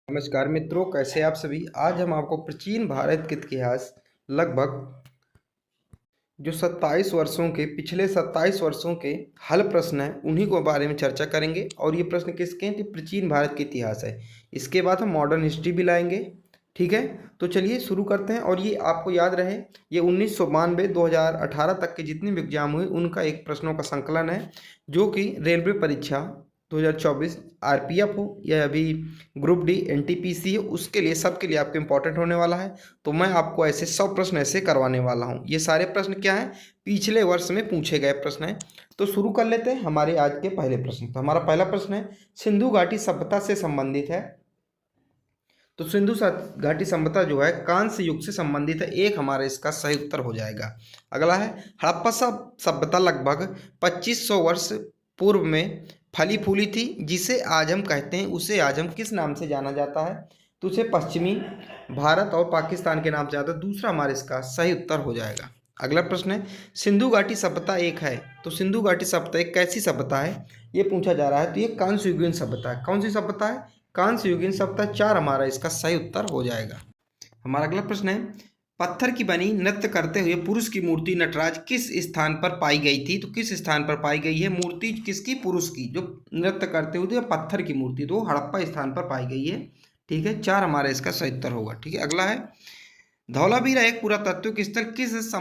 नमस्कार मित्रों, कैसे आप सभी। आज हम आपको प्राचीन भारत के इतिहास लगभग जो 27 वर्षों के पिछले 27 वर्षों के हल प्रश्न हैं उन्हीं को बारे में चर्चा करेंगे। और ये प्रश्न किसके हैं? कि प्राचीन भारत के इतिहास है। इसके बाद हम मॉडर्न हिस्ट्री भी लाएंगे। ठीक है, तो चलिए शुरू करते हैं। और ये आपको याद रहे, ये 1992 2018 तक के जितने भी एग्जाम हुए उनका एक प्रश्नों का संकलन है, जो कि रेलवे परीक्षा 2024 आरपीएफ हो या अभी ग्रुप डी एनटीपीसी हो, उसके लिए सबके लिए आपके इंपॉर्टेंट होने वाला है। तो मैं आपको ऐसे 100 प्रश्न ऐसे करवाने वाला हूँ। ये सारे प्रश्न क्या हैं? पिछले वर्ष में पूछे गए प्रश्न हैं। तो शुरू कर लेते हैं हमारे आज के पहले प्रश्न। तो हमारा पहला प्रश्न है, सिंधु घाटी सभ्यता से संबंधित है। तो सिंधु घाटी सभ्यता जो है कांस्य युग से संबंधित है। एक हमारा इसका सही उत्तर हो जाएगा। अगला है, हड़प्पा सभ्यता लगभग 2500 वर्ष पूर्व में फली फूली थी, जिसे आज हम कहते हैं, उसे आज हम किस नाम से जाना जाता है? तो उसे पश्चिमी भारत और पाकिस्तान के नाम से जाता है। दूसरा हमारा इसका सही उत्तर हो जाएगा। अगला प्रश्न है, सिंधु घाटी सभ्यता एक है। तो सिंधु घाटी सभ्यता एक कैसी सभ्यता है, ये पूछा जा रहा है। तो ये कांस्य युगीन सभ्यता है। कौन सी सभ्यता है? कांस्य युगीन सभ्यता। 4 हमारा इसका सही उत्तर हो जाएगा। हमारा अगला प्रश्न है, पत्थर की बनी नृत्य करते हुए पुरुष की मूर्ति नटराज किस स्थान पर पाई गई थी? तो किस स्थान पर पाई गई है मूर्ति? किसकी? पुरुष की, जो नृत्य करते हुए पत्थर की मूर्ति, तो हड़प्पा स्थान पर पाई गई है। ठीक है, 4 हमारा इसका सही उत्तर होगा। ठीक है, अगला है, धौलावीरा एक पुरातात्विक स्थल किस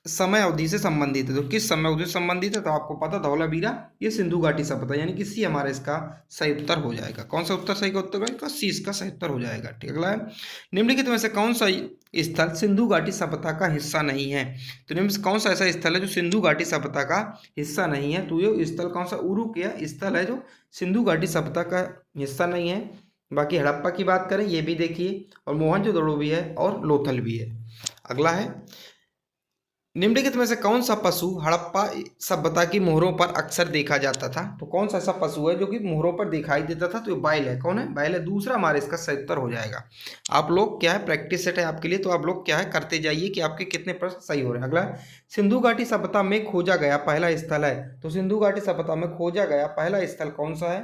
समय अवधि से संबंधित है? तो किस समय अवधि से संबंधित है? तो आपको पता, धौलावीरा ये सिंधु घाटी सभ्यता, यानी कि सी हमारा इसका सही उत्तर हो जाएगा। कौन सा उत्तर सही का उत्तर होगा? सी इसका सही उत्तर हो जाएगा। ठीक, अगला है, निम्नलिखित में से कौन सा स्थल सिंधु घाटी सभ्यता का हिस्सा नहीं है? तो निम्न से कौन सा ऐसा स्थल है जो सिंधु घाटी सभ्यता का हिस्सा नहीं है? तो ये स्थल कौन सा? उरुक या स्थल है जो सिंधु घाटी सभ्यता का हिस्सा नहीं है। बाकी हड़प्पा की बात करें, ये भी देखिए, और मोहनजोदड़ो भी है, और लोथल भी है। अगला है, निम्नलिखित में से कौन सा पशु हड़प्पा सभ्यता की मोहरों पर अक्सर देखा जाता था? तो कौन सा ऐसा पशु है जो कि मोहरों पर दिखाई देता था? तो ये बैल है। कौन है? बैल है। दूसरा हमारे इसका सही उत्तर हो जाएगा। आप लोग क्या है, प्रैक्टिस सेट है आपके लिए, तो आप लोग क्या है करते जाइए कि आपके कितने प्रश्न सही हो रहे हैं। अगला, सिंधु घाटी सभ्यता में खोजा गया पहला स्थल है। तो सिंधु घाटी सभ्यता में खोजा गया पहला स्थल कौन सा है?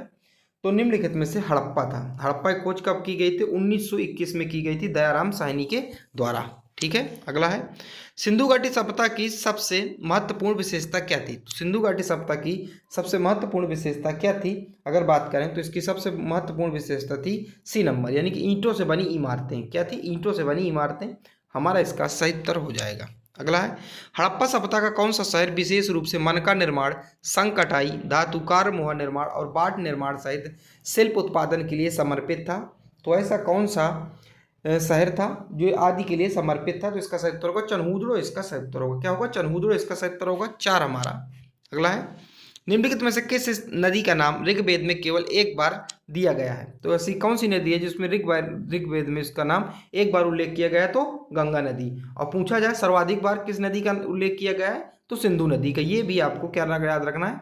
तो निम्नलिखित में से हड़प्पा था। हड़प्पा की खोज कब की गई थी? 1921 में की गई थी, दयाराम साहनी के द्वारा। ठीक है, अगला है, सिंधु घाटी सभ्यता की सबसे महत्वपूर्ण विशेषता क्या थी? तो सिंधु घाटी सभ्यता की सबसे महत्वपूर्ण विशेषता क्या थी? अगर बात करें तो इसकी सबसे महत्वपूर्ण विशेषता थी सी नंबर, यानी कि ईंटों से बनी इमारतें। क्या थी? ईंटों से बनी इमारतें। हमारा इसका सही उत्तर हो जाएगा। अगला है, हड़प्पा सभ्यता का कौन सा शहर विशेष रूप से मन का निर्माण, संग कटाई, धातुकार मोहर निर्माण और बाट निर्माण सहित शिल्प उत्पादन के लिए समर्पित था? तो ऐसा कौन सा शहर था जो आदि के लिए समर्पित था? तो इसका सही उत्तर होगा चनहूदड़ो। इसका सही उत्तर होगा, क्या होगा? चनहूदड़ो इसका सही उत्तर होगा। 4 हमारा। अगला है, निम्नलिखित में से किस नदी का नाम ऋग्वेद में केवल एक बार दिया गया है? तो ऐसी कौन सी नदी है जिसमें ऋग्वेद में इसका नाम एक बार उल्लेख किया गया है? तो गंगा नदी। और पूछा जाए सर्वाधिक बार किस नदी का उल्लेख किया गया है? तो सिंधु नदी का। ये भी आपको क्या याद रखना है?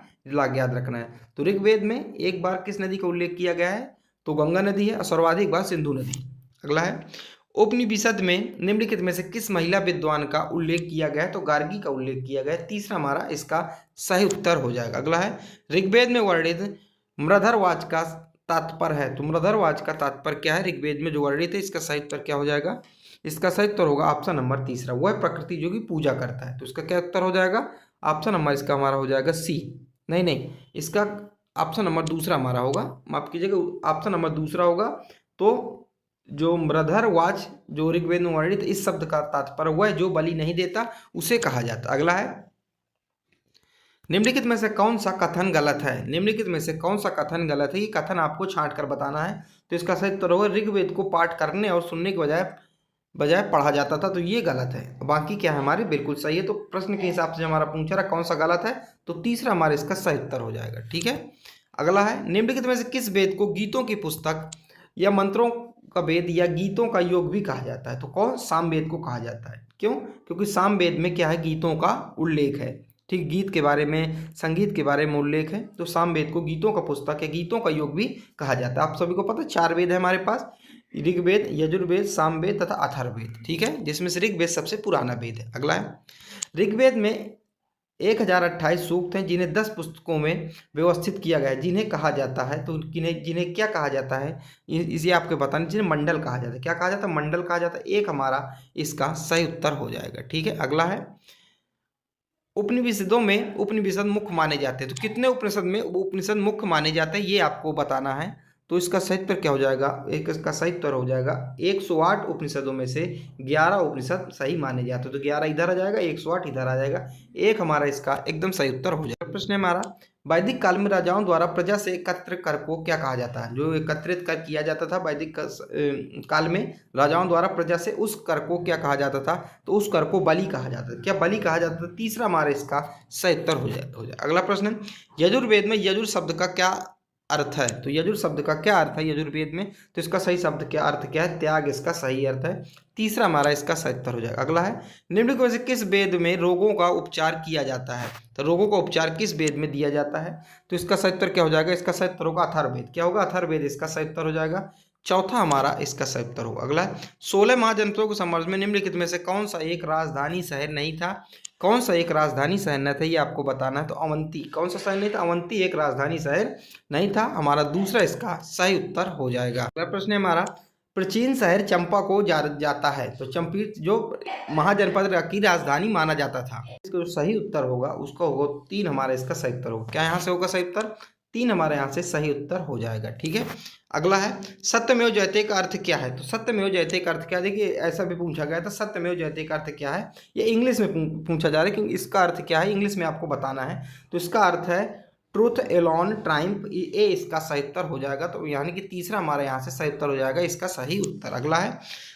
याद रखना है। तो ऋग्वेद में एक बार किस नदी का उल्लेख किया गया है? तो गंगा नदी है, और सर्वाधिक बार सिंधु नदी। अगला है, उपनिषद में निम्नलिखित में से किस महिला विद्वान का उल्लेख किया गया है? तो गार्गी का उल्लेख किया गया है। तीसरा हमारा इसका सही उत्तर हो जाएगा। अगला है, ऋग्वेद में वर्णित मृधरवाच का तात्पर्य है। तो मृधरवाच का तात्पर्य क्या है ऋग्वेद में जो वर्णित है? इसका सही उत्तर क्या हो जाएगा? इसका सही उत्तर होगा ऑप्शन नंबर तीसरा, वह प्रकृति जो कि पूजा करता है। तो इसका क्या उत्तर हो जाएगा? ऑप्शन नंबर इसका हमारा हो जाएगा सी। नहीं, इसका ऑप्शन नंबर दूसरा हमारा होगा, माफ कीजिएगा, ऑप्शन नंबर दूसरा होगा। तो जो मृधरवाच जो ऋग्वेद में वर्णित, इस शब्द का तात्पर्य वह जो बलि नहीं देता उसे कहा जाता। अगला है, निम्नलिखित में से कौन सा कथन गलत है? निम्नलिखित में से कौन सा कथन गलत है? ये कथन आपको छांट कर बताना है। तो इसका सही उत्तर होगा ऋग्वेद को पाठ करने और सुनने के बजाय पढ़ा जाता था। तो ये गलत है। बाकी क्या है हमारे बिल्कुल सही है। तो प्रश्न के हिसाब से हमारा पूछा रहा कौन सा गलत है, तो तीसरा हमारा इसका सही उत्तर हो जाएगा। ठीक है, अगला है, निम्नलिखित में से किस वेद को गीतों की पुस्तक या मंत्रों का वेद या गीतों का योग भी कहा जाता है? तो कौन? सामवेद को कहा जाता है। क्यों? क्योंकि सामवेद में क्या है? गीतों का उल्लेख है। ठीक, गीत के बारे में, संगीत के बारे में उल्लेख है। तो सामवेद को गीतों का पुस्तक या गीतों का योग भी कहा जाता है। आप सभी को पता है 4 वेद है हमारे पास, ऋग्वेद, यजुर्वेद, सामवेद तथा अथर्ववेद। ठीक है, जिसमें से ऋग्वेद सबसे पुराना वेद है। अगला है, ऋग्वेद में 1028 सूक्त हैं जिन्हें 10 पुस्तकों में व्यवस्थित किया गया है। जिन्हें कहा जाता है, तो जिन्हें क्या कहा जाता है, इसे आपको बताना, जिन्हें मंडल कहा जाता है। क्या कहा जाता है? मंडल कहा जाता है। एक हमारा इसका सही उत्तर हो जाएगा। ठीक है, अगला है उपनिषदों में उपनिषद मुख्य माने जाते हैं। तो कितने उपनिषद में उपनिषद मुख्य माने जाते हैं ये आपको बताना है। तो इसका सही उत्तर क्या हो जाएगा? इसका सही उत्तर हो जाएगा 108 उपनिषदों में से 11 उपनिषद सही माने जाते हैं। तो 11 इधर आ जाएगा, 108 इधर आ जाएगा। एक हमारा इसका एकदम सही उत्तर हो जाएगा। प्रश्न है हमारा, वैदिक काल में राजाओं द्वारा प्रजा से एकत्र कर को क्या कहा जाता है? जो एकत्रित कर किया जाता था वैदिक काल में राजाओं द्वारा प्रजा से, उस कर को क्या कहा जाता था? तो उस कर को बलि कहा जाता था। क्या बलि कहा जाता था? तीसरा हमारा इसका सही उत्तर हो जाए। अगला प्रश्न है, यजुर्वेद में यजुर शब्द का क्या अर्थ है? तो यजुर शब्द का क्या अर्थ है यजुर्वेद में? तो इसका सही शब्द क्या अर्थ क्या है? त्याग इसका सही अर्थ है। तीसरा हमारा इसका सही उत्तर हो जाएगा। अगला है, निम्नलिखित में से किस वेद में रोगों का उपचार किया जाता है? तो रोगों का उपचार किस वेद में दिया जाता है? तो इसका सही उत्तर क्या हो जाएगा? इसका सही उत्तर होगा अथर्ववेद। क्या होगा? अथर्ववेद इसका सही उत्तर हो जाएगा। चौथा हमारा इसका सही उत्तर होगा। अगला है, 16 महाजनपदों के संदर्भ में निम्नलिखित में से कौन सा एक राजधानी शहर नहीं था? कौन सा एक राजधानी शहर न था ये आपको बताना है। तो अवंती कौन सा शहर नहीं था? अवंती एक राजधानी शहर नहीं था। हमारा दूसरा इसका सही उत्तर हो जाएगा। अगला प्रश्न है हमारा, प्राचीन शहर चंपा को जाता है। तो चंपी जो महाजनपद की राजधानी माना जाता था, इसका जो सही उत्तर होगा उसका होगा 3 हमारा इसका सही उत्तर होगा। क्या यहाँ से होगा सही उत्तर? 3 हमारे यहाँ से सही उत्तर हो जाएगा। ठीक है, अगला है, सत्यमेव जयते का अर्थ क्या है? तो सत्यमेव जयते का अर्थ क्या है? देखिए ऐसा भी पूछा गया था, सत्यमेव जयते का अर्थ क्या है? ये इंग्लिश में पूछा जा रहा है, क्योंकि इसका अर्थ क्या है इंग्लिश में आपको बताना है। तो इसका अर्थ है ट्रूथ एलोन ट्राइम्फ, ये इसका सही उत्तर हो जाएगा। तो यानी कि तीसरा हमारे यहाँ से सही उत्तर हो जाएगा, इसका सही उत्तर। अगला है,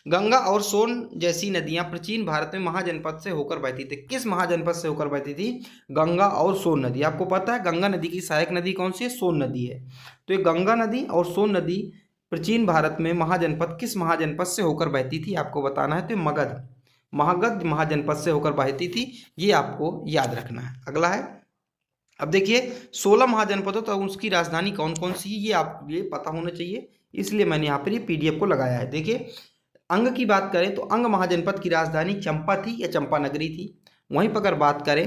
गंगा और सोन जैसी नदियां प्राचीन भारत में महाजनपद से होकर बहती थी। किस महाजनपद से होकर बहती थी? गंगा और सोन नदी। आपको पता है गंगा नदी की सहायक नदी कौन सी है? सोन नदी है। तो ये गंगा नदी और सोन नदी प्राचीन भारत में महाजनपद किस महाजनपद से होकर बहती थी आपको बताना है। तो मगध महाजनपद से होकर बहती थी, ये आपको याद रखना है। अगला है, अब देखिए 16 महाजनपदों तो उसकी राजधानी कौन कौन सी है ये आप ये पता होना चाहिए, इसलिए मैंने यहाँ पर ये PDF को लगाया है। देखिए अंग की बात करें तो अंग महाजनपद की राजधानी चंपा थी या चंपा नगरी थी। वहीं पर अगर बात करें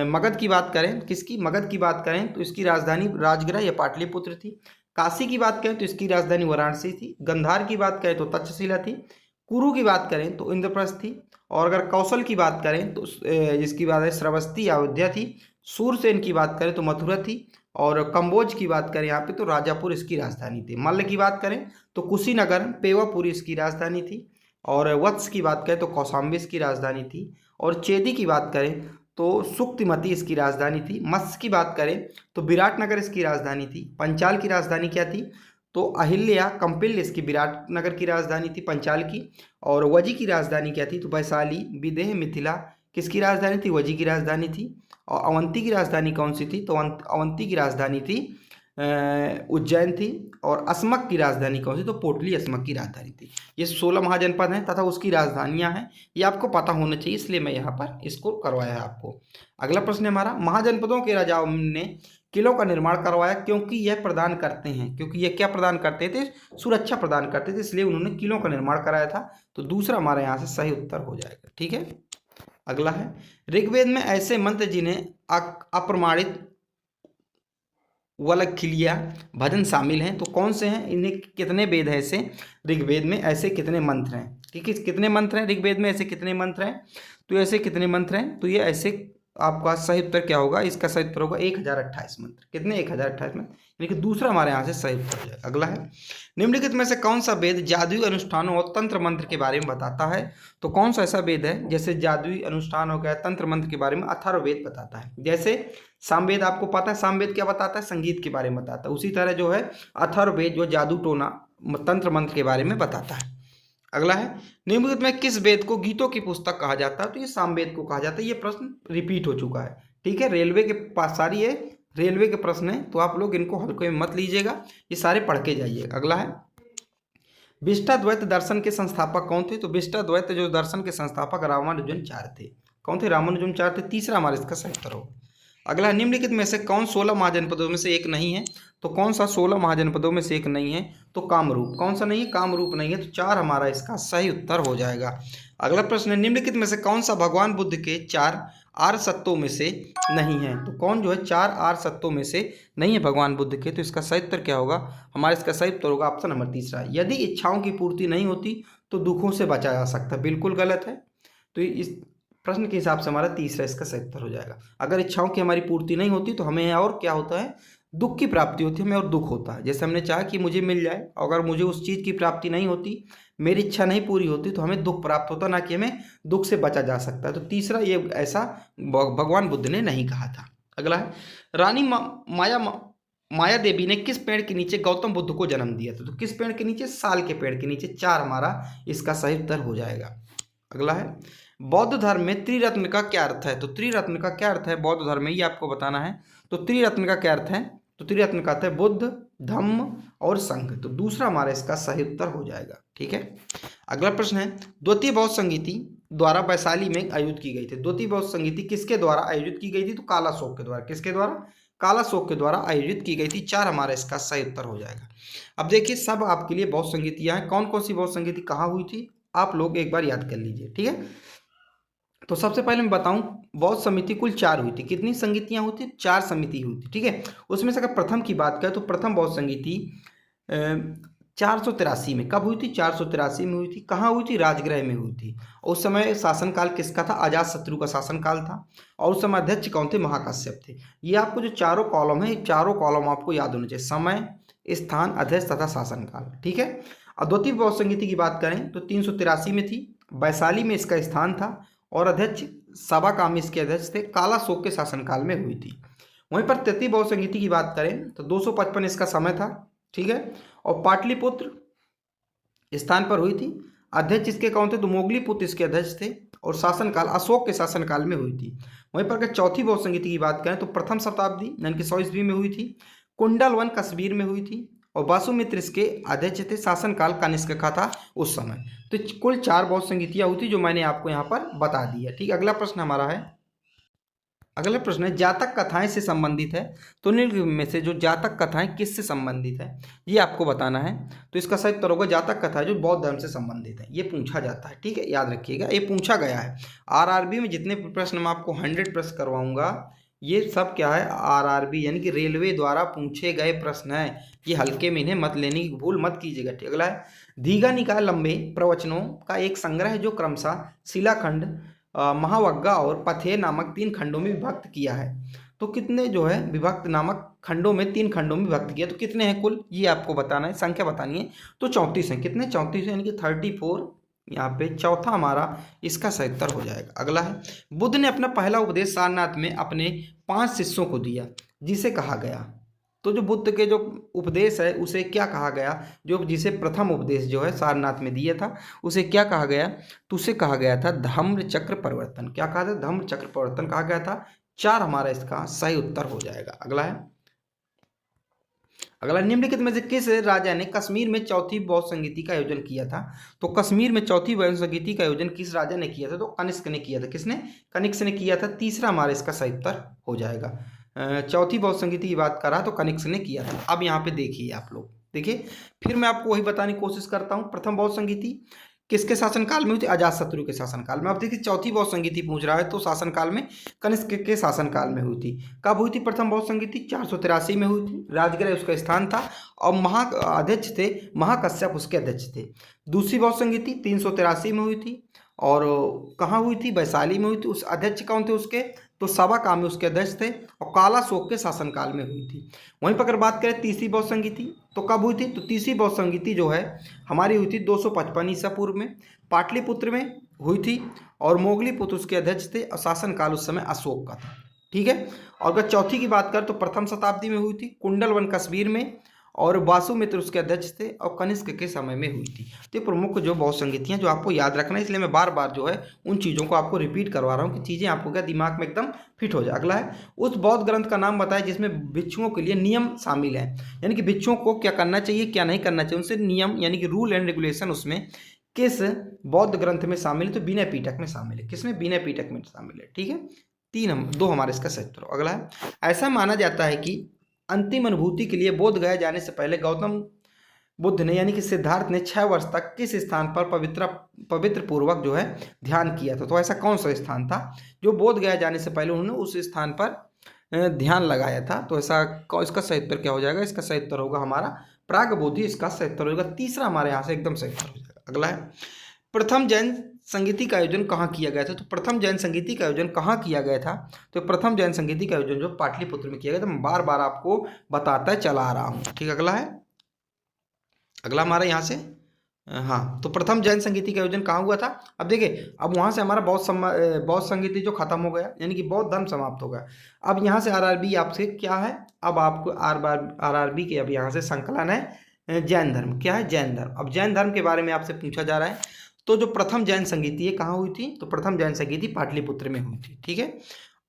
मगध की बात करें, किसकी? मगध की बात करें तो इसकी राजधानी राजगृह या पाटलिपुत्र थी। काशी की बात करें तो इसकी राजधानी वाराणसी थी। गंधार की बात करें तो तक्षशिला थी। कुरु की बात करें तो इंद्रप्रस्थ थी। और अगर कौशल की बात करें तो जिसकी बात है श्रावस्ती अयोध्या थी। सूरसेन की बात करें तो मथुरा थी। और कंबोज की बात करें यहाँ पे तो राजापुर इसकी राजधानी थी। मल्ल की बात करें तो कुशीनगर पेवापुरी इसकी राजधानी थी। और वत्स की बात करें तो कौशाम्बी इसकी राजधानी थी। और चेदी की बात करें तो सुक्तिमती इसकी राजधानी थी। मत्स्य की बात करें तो विराटनगर इसकी राजधानी थी। पंचाल की राजधानी क्या थी? तो अहिल्या कंपिल इसकी विराटनगर की राजधानी थी पंचाल की। और वजी की राजधानी क्या थी? तो वैशाली। विदेह मिथिला किसकी राजधानी थी? वजी की राजधानी थी। और अवंती की राजधानी कौन सी थी? तो अवंती की राजधानी थी उज्जैन थी। और अस्मक की राजधानी कौन सी? तो पोटली अस्मक की राजधानी थी। ये 16 महाजनपद हैं तथा उसकी राजधानियां हैं, ये आपको पता होना चाहिए, इसलिए मैं यहाँ पर इसको करवाया है आपको। अगला प्रश्न है हमारा, महाजनपदों के राजाओं ने किलों का निर्माण करवाया क्योंकि यह प्रदान करते हैं, क्योंकि ये क्या प्रदान करते थे? सुरक्षा प्रदान करते थे, इसलिए उन्होंने किलों का निर्माण कराया था। तो दूसरा हमारे यहाँ से सही उत्तर हो जाएगा। ठीक है, अगला है, ऋग्वेद में ऐसे मंत्र जिन्हें अप्रमाणित वलखिलिया भजन शामिल हैं, तो कौन से हैं? इन्हें कितने वेद है ऐसे ऋग्वेद में? ऐसे कितने मंत्र हैं? ठीक है, कितने मंत्र हैं ऋग्वेद में? ऐसे कितने मंत्र हैं? तो ऐसे कितने मंत्र हैं? तो ये ऐसे आपका सही उत्तर क्या होगा? इसका सही उत्तर होगा 1028 मंत्र। कितने? 1028 मंत्र, यानी कि दूसरा हमारे यहाँ से सही उत्तर हो जाएगा। अगला है, निम्नलिखित में से कौन सा वेद जादुई अनुष्ठानों और तंत्र मंत्र के बारे में बताता है? तो कौन सा ऐसा वेद है जैसे जादुई अनुष्ठान हो गया, तंत्र मंत्र के बारे में अथर्ववेद बताता है। जैसे सामवेद आपको पता है, सामवेद क्या बताता है? संगीत के बारे में बताता है। उसी तरह जो है अथर्ववेद जो जादू टोना तंत्र मंत्र के बारे में बताता है। अगला है, निम्नलिखित में किस वेद को गीतों की पुस्तक कहा जाता है? तो ये सामवेद को कहा जाता है। ये प्रश्न रिपीट हो चुका है। ठीक है, रेलवे के पास सारी है, रेलवे के प्रश्न है, तो आप लोग इनको हल्के में मत लीजिएगा, ये सारे पढ़ के जाइएगा। अगला है, विशिष्टाद्वैत दर्शन के संस्थापक कौन थे? तो विशिष्टाद्वैत जो दर्शन के संस्थापक रामानुजाचार्य थे। कौन थे? रामानुजाचार्य थे। तीसरा हमारा इसका सही उत्तर होगा। अगला, निम्नलिखित में से कौन 16 महाजनपदों में से एक नहीं है? तो कौन सा 16 महाजनपदों में से एक नहीं है? तो कामरूप। कौन सा नहीं है? कामरूप नहीं है। तो 4 हमारा इसका सही उत्तर हो जाएगा। अगला प्रश्न है, निम्नलिखित में से कौन सा भगवान बुद्ध के 4 आर्य सत्यों में से नहीं है। तो कौन जो है 4 आर्य सत्यों में से नहीं है भगवान बुद्ध के। तो इसका सही उत्तर क्या होगा हमारा, इसका सही उत्तर होगा ऑप्शन नंबर तीसरा, यदि इच्छाओं की पूर्ति नहीं होती तो दुखों से बचा जा सकता है। बिल्कुल गलत है। तो इस प्रश्न के हिसाब से हमारा तीसरा इसका सही उत्तर हो जाएगा। अगर इच्छाओं की हमारी पूर्ति नहीं होती तो हमें और क्या होता है, दुख की प्राप्ति होती है, हमें और दुख होता है। जैसे हमने चाहा कि मुझे मिल जाए, अगर मुझे उस चीज़ की प्राप्ति नहीं होती, मेरी इच्छा नहीं पूरी होती, तो हमें दुख प्राप्त होता, ना कि हमें दुख से बचा जा सकता है। तो तीसरा ये ऐसा भगवान बुद्ध ने नहीं कहा था। अगला है, रानी माया देवी ने किस पेड़ के नीचे गौतम बुद्ध को जन्म दिया था। तो किस पेड़ के नीचे, साल के पेड़ के नीचे। 4 हमारा इसका सही उत्तर हो जाएगा। अगला है, बौद्ध धर्म में त्रिरत्न का क्या अर्थ है। तो त्रिरत्न का क्या अर्थ है बौद्ध धर्म में, ये आपको बताना है। तो त्रिरत्न का क्या अर्थ है, तो त्रिरत्न का अर्थ है बुद्ध, धम्म और संघ। तो दूसरा हमारा इसका सही उत्तर हो जाएगा। ठीक है। अगला प्रश्न है, द्वितीय बौद्ध संगीति द्वारा वैशाली में आयोजित की गई थी। द्वितीय बौद्ध संगीति किसके द्वारा आयोजित की गई थी, तो कालाशोक के द्वारा। किसके द्वारा, कालाशोक के द्वारा आयोजित की गई थी। 4 हमारा इसका सही उत्तर हो जाएगा। अब देखिए सब आपके लिए बौद्ध संगीतियां हैं, कौन कौन सी बौद्ध संगीति कहाँ हुई थी आप लोग एक बार याद कर लीजिए। ठीक है। तो सबसे पहले मैं बताऊं, बौद्ध समिति कुल 4 हुई थी। कितनी संगीतियां हुई थी, 4 समिति हुई थी। ठीक है। उसमें से अगर प्रथम की बात करें तो प्रथम बौद्ध संगीति 483 में, कब हुई थी, 483 में हुई थी। कहाँ हुई थी, राजगृह में हुई थी। उस समय शासनकाल किसका था, अजातशत्रु का शासनकाल था। और उस समय अध्यक्ष कौन थे, महाकाश्यप थे। ये आपको जो चारों कॉलम है, चारों कॉलम आपको याद होने चाहिए, समय, स्थान, अध्यक्ष तथा शासनकाल। ठीक है। और द्वितीय बौद्ध संगीति की बात करें तो 383 में थी, वैशाली में इसका स्थान था, और अध्यक्ष सभाकामी इसके अध्यक्ष थे, कालाशोक के शासनकाल में हुई थी। वहीं पर तृतीय बौद्ध संगीति की बात करें तो 255 इसका समय था। ठीक है। और पाटलिपुत्र स्थान पर हुई थी। अध्यक्ष इसके कौन थे, तो मोगलीपुत्र इसके अध्यक्ष थे, और शासनकाल अशोक के शासनकाल में हुई थी। वहीं पर अगर चौथी बौद्ध संगीति की बात करें तो प्रथम शताब्दी यानी कि 100 ईस्वी में हुई थी। कुंडलवन कश्मीर में हुई थी, और वासुमित्र इसके अध्यक्ष थे, शासनकाल कनिष्क का था उस समय। तो कुल 4 बौद्ध संगीतियां हुई थी जो मैंने आपको यहाँ पर बता दी है। ठीक। अगला प्रश्न हमारा है, अगला प्रश्न है जातक कथाएं से संबंधित है। तो निम्न में से जो जातक कथाएं किससे संबंधित है ये आपको बताना है। तो इसका सही उत्तर होगा जातक कथा जो बौद्ध धर्म से संबंधित है। ये पूछा जाता है। ठीक है, याद रखिएगा, ये पूछा गया है। आरआरबी में जितने प्रश्न मैं आपको 100 प्रश्न करवाऊंगा, ये सब क्या है, आरआरबी यानी कि रेलवे द्वारा पूछे गए प्रश्न है। ये हल्के में इन्हें मत लेने की भूल मत कीजिएगा। ठीक। अगला है, दीघा निकाय लंबे प्रवचनों का एक संग्रह है जो क्रमशः शिलाखंड, महावग्गा और पथेर नामक 3 खंडों में विभक्त किया है। तो कितने जो है विभक्त नामक खंडों में, 3 खंडों में विभक्त किया, तो कितने हैं कुल ये आपको बताना है, संख्या बतानी है। तो 34 हैं। कितने, 34 यानी कि 34 यहाँ पे चौथा हमारा इसका सही उत्तर हो जाएगा। अगला है, बुद्ध ने अपना पहला उपदेश सारनाथ में अपने 5 शिष्यों को दिया जिसे कहा गया। तो जो बुद्ध के जो उपदेश है उसे क्या कहा गया, जो जिसे प्रथम उपदेश जो है सारनाथ में दिया था उसे क्या कहा गया, तो उसे कहा गया था धम्म चक्र परिवर्तन। क्या कहा था, धम्म चक्र परिवर्तन कहा गया था। 4 हमारा इसका सही उत्तर हो जाएगा। अगला है, अगला, निम्नलिखित में से किस राजा ने कश्मीर में चौथी बौद्ध संगीति का आयोजन किया था। तो कश्मीर में चौथी बौद्ध संगीति का आयोजन किस राजा ने किया था, तो कनिष्क ने किया था। किसने, कनिष्क ने किया था। तीसरा हमारा इसका सही उत्तर हो जाएगा। चौथी बौद्ध संगीति की बात करा तो कनिष्क ने किया था। अब यहाँ पे देखिए आप लोग, देखिए फिर मैं आपको वही बताने की कोशिश करता हूँ। प्रथम बौद्ध संगीति किसके शासनकाल में हुई थी, अजातशत्रु के शासनकाल में। अब देखिए चौथी बौद्ध संगीति पूछ रहा है तो शासनकाल में कनिष्क के शासनकाल में हुई थी। कब हुई थी प्रथम बौद्ध संगीति, 483 में हुई थी। राजगृह उसका स्थान था, और अध्यक्ष थे महाकश्यप उसके अध्यक्ष थे। दूसरी बौद्ध संगीति 383 में हुई थी, और कहाँ हुई थी, वैशाली में हुई थी। उस अध्यक्ष कौन थे उसके, तो सभाकामी उसके अध्यक्ष थे, और कालाशोक के शासनकाल में हुई थी। वहीं पर अगर बात करें तीसरी बौद्ध संगीति तो कब हुई थी, तो तीसरी बौद्ध संगीति जो है हमारी हुई थी 255 ईसा पूर्व में, पाटलिपुत्र में हुई थी, और मोगलीपुत्र उसके अध्यक्ष थे, और शासनकाल उस समय अशोक का था। ठीक है। और अगर चौथी की बात करें तो प्रथम शताब्दी में हुई थी, कुंडलवन कश्मीर में, और वासुमित्र उसके अध्यक्ष थे, और कनिष्क के समय में हुई थी। तो प्रमुख जो बौद्ध संगीतियां जो आपको याद रखना है, इसलिए मैं बार बार जो है उन चीज़ों को आपको रिपीट करवा रहा हूँ कि चीज़ें आपको क्या दिमाग में एकदम फिट हो जाए। अगला है, उस बौद्ध ग्रंथ का नाम बताएं जिसमें भिक्षुओं के लिए नियम शामिल हैं, यानी कि भिक्षुओं को क्या करना चाहिए क्या नहीं करना चाहिए, उनसे नियम यानी कि रूल एंड रेगुलेशन उसमें किस बौद्ध ग्रंथ में शामिल है, तो विनय पिटक में शामिल है। किसमें, विनय पिटक में शामिल है। ठीक है। 2 हमारे इसका सही उत्तर। अगला है, ऐसा माना जाता है कि अंतिम अनुभूति के लिए बोध गया जाने से पहले गौतम बुद्ध ने यानी कि सिद्धार्थ ने 6 वर्ष तक किस स्थान पर पवित्र पूर्वक जो है ध्यान किया था? तो ऐसा कौन सा स्थान था जो बोध गया जाने से पहले उन्होंने उस स्थान पर ध्यान लगाया था? तो ऐसा इसका सही उत्तर क्या हो जाएगा? इसका सही उत्तर होगा हमारा प्राग बोधि, इसका सही उत्तर होगा तीसरा हमारे यहाँ से एकदम सही उत्तर हो जाएगा। अगला है, प्रथम जैन संगीति का आयोजन कहाँ किया गया था? तो प्रथम जैन संगीति का आयोजन कहाँ किया गया था? तो प्रथम जैन संगीति का आयोजन जो पाटलिपुत्र में किया गया था। मैं बार बार आपको बताता चला आ रहा हूँ, ठीक। अगला है, अगला हमारा यहाँ से हाँ, तो प्रथम जैन संगीति का आयोजन कहाँ हुआ था? अब देखिए, अब वहाँ से हमारा बौद्ध संगीति जो खत्म हो गया, यानी कि बौद्ध धर्म समाप्त हो गया। अब यहाँ से आरआरबी आपसे क्या है? अब आपको आरआरबी के अब यहाँ से संकलन है जैन धर्म। क्या है? जैन धर्म। अब जैन धर्म के बारे में आपसे पूछा जा रहा है। तो जो प्रथम जैन संगीति है कहाँ हुई थी? तो प्रथम जैन संगीति पाटलिपुत्र में हुई थी, ठीक है।